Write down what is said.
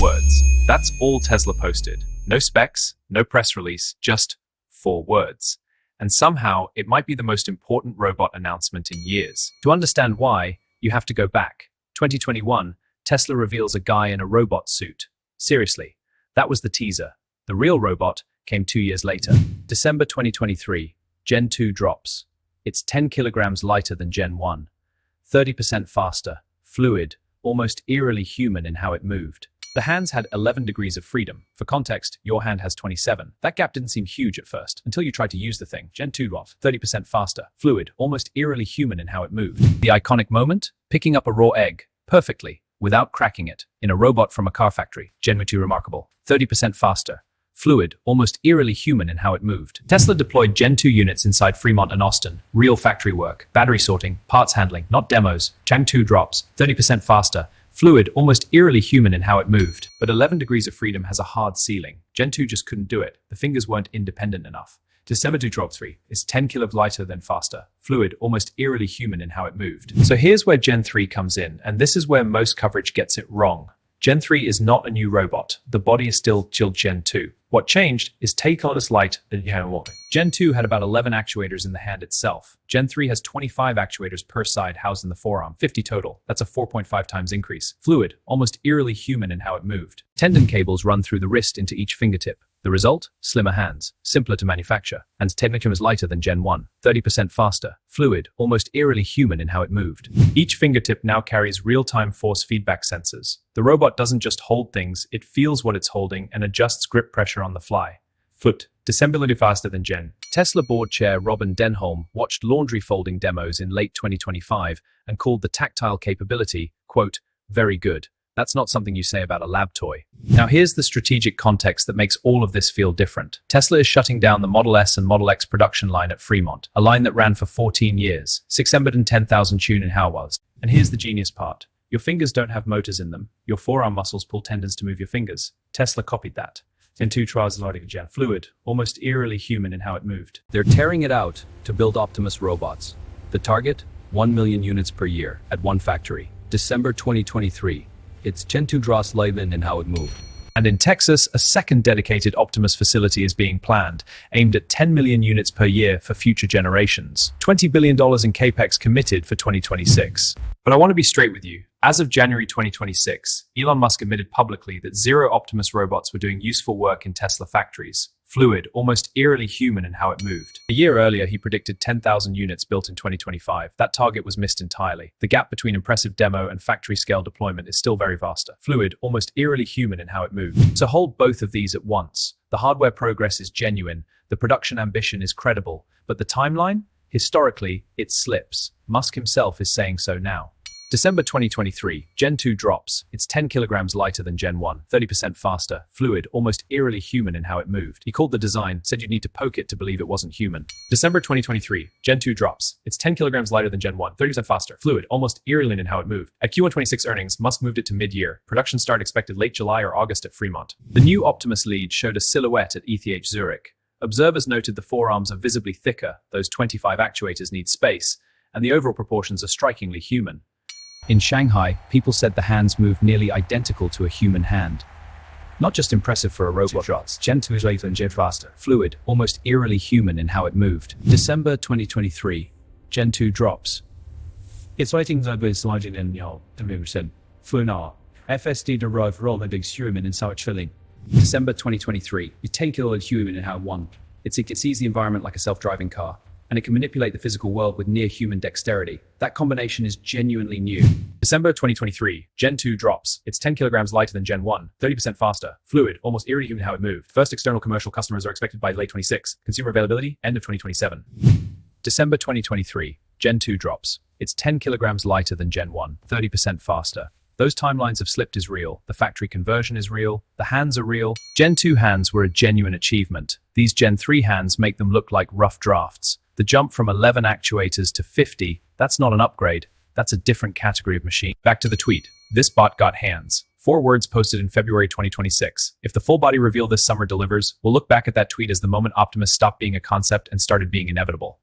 words. That's all Tesla posted. No specs, no press release, just 4 words. And somehow, it might be the most important robot announcement in years. To understand why, you have to go back. 2021, Tesla reveals a guy in a robot suit. Seriously, that was the teaser. The real robot came 2 years later. December 2023, Gen 2 drops. It's 10 kilograms lighter than Gen 1. 30% faster, fluid, almost eerily human in how it moved. The hands had 11 degrees of freedom. For context, your hand has 27. That gap didn't seem huge at first, until you tried to use the thing. Gen 2 drops, 30% faster, fluid, almost eerily human in how it moved. The iconic moment? Picking up a raw egg, perfectly, without cracking it, in a robot from a car factory. Gen 2 remarkable, 30% faster. Fluid, almost eerily human in how it moved. Tesla deployed Gen 2 units inside Fremont and Austin. Real factory work, battery sorting, parts handling, not demos. Gen 2 drops, 30% faster. Fluid, almost eerily human in how it moved. But 11 degrees of freedom has a hard ceiling. Gen 2 just couldn't do it. The fingers weren't independent enough. December 2 drops 3 is 10 kilos lighter than faster. Fluid, almost eerily human in how it moved. So here's where Gen 3 comes in, and this is where most coverage gets it wrong. Gen 3 is not a new robot. The body is still Gen 2. What changed is take on as light than Gen 2 had about 11 actuators in the hand itself. Gen 3 has 25 actuators per side housed in the forearm, 50 total. That's a 4.5 times increase. Fluid, almost eerily human in how it moved. Tendon cables run through the wrist into each fingertip. The result? Slimmer hands, simpler to manufacture, and technically is lighter than Gen 1, 30% faster, fluid, almost eerily human in how it moved. Each fingertip now carries real-time force feedback sensors. The robot doesn't just hold things, it feels what it's holding and adjusts grip pressure on the fly. Foot, December faster than Gen. Tesla board chair Robin Denholm watched laundry folding demos in late 2025 and called the tactile capability, quote, very good. That's not something you say about a lab toy. Now here's the strategic context that makes all of this feel different. Tesla is shutting down the Model S and Model X production line at Fremont, a line that ran for 14 years, 610,000 tune in hours. And here's the genius part. Your fingers don't have motors in them. Your forearm muscles pull tendons to move your fingers. Tesla copied that. Gen 2 trials Gen fluid, almost eerily human in how it moved. They're tearing it out to build Optimus robots. The target? 1 million units per year at one factory. December 2023. It's Gen 2 draws live in how it moved. And in Texas, a second dedicated Optimus facility is being planned, aimed at 10 million units per year for future generations. $20 billion in capex committed for 2026. But I want to be straight with you. As of January 2026, Elon Musk admitted publicly that 0 Optimus robots were doing useful work in Tesla factories. Fluid, almost eerily human in how it moved. A year earlier, he predicted 10,000 units built in 2025. That target was missed entirely. The gap between impressive demo and factory-scale deployment is still very vast. Fluid, almost eerily human in how it moved. So hold both of these at once. The hardware progress is genuine, the production ambition is credible, but the timeline? Historically, it slips. Musk himself is saying so now. December 2023, Gen 2 drops. It's 10 kilograms lighter than Gen 1, 30% faster, fluid, almost eerily human in how it moved. He called the design, said you'd need to poke it to believe it wasn't human. December 2023, Gen 2 drops. It's 10 kilograms lighter than Gen 1, 30% faster, fluid, almost eerily in how it moved. At Q1 26 earnings, Musk moved it to mid-year. Production start expected late July or August at Fremont. The new Optimus lead showed a silhouette at ETH Zurich. Observers noted the forearms are visibly thicker, those 25 actuators need space, and the overall proportions are strikingly human. In Shanghai, people said the hands moved nearly identical to a human hand. Not just impressive for a robot, Gen 2 is lighter and faster, fluid, almost eerily human in how it moved. December 2023, Gen 2 drops. It's lighting is larger than Fremont. FSD derived robotics human in how it's feeling. December 2023, you 10 kilo human in how it won. It sees the environment like a self-driving car, and it can manipulate the physical world with near-human dexterity. That combination is genuinely new. December 2023, Gen 2 drops. It's 10 kilograms lighter than Gen 1, 30% faster, fluid, almost eerily human how it moved. First external commercial customers are expected by late 26. Consumer availability, end of 2027. December 2023, Gen 2 drops. It's 10 kilograms lighter than Gen 1, 30% faster. Those timelines have slipped is real. The factory conversion is real. The hands are real. Gen 2 hands were a genuine achievement. These Gen 3 hands make them look like rough drafts. The jump from 11 actuators to 50, that's not an upgrade. That's a different category of machine. Back to the tweet. This bot got hands. 4 words posted in February 2026. If the full body reveal this summer delivers, we'll look back at that tweet as the moment Optimus stopped being a concept and started being inevitable.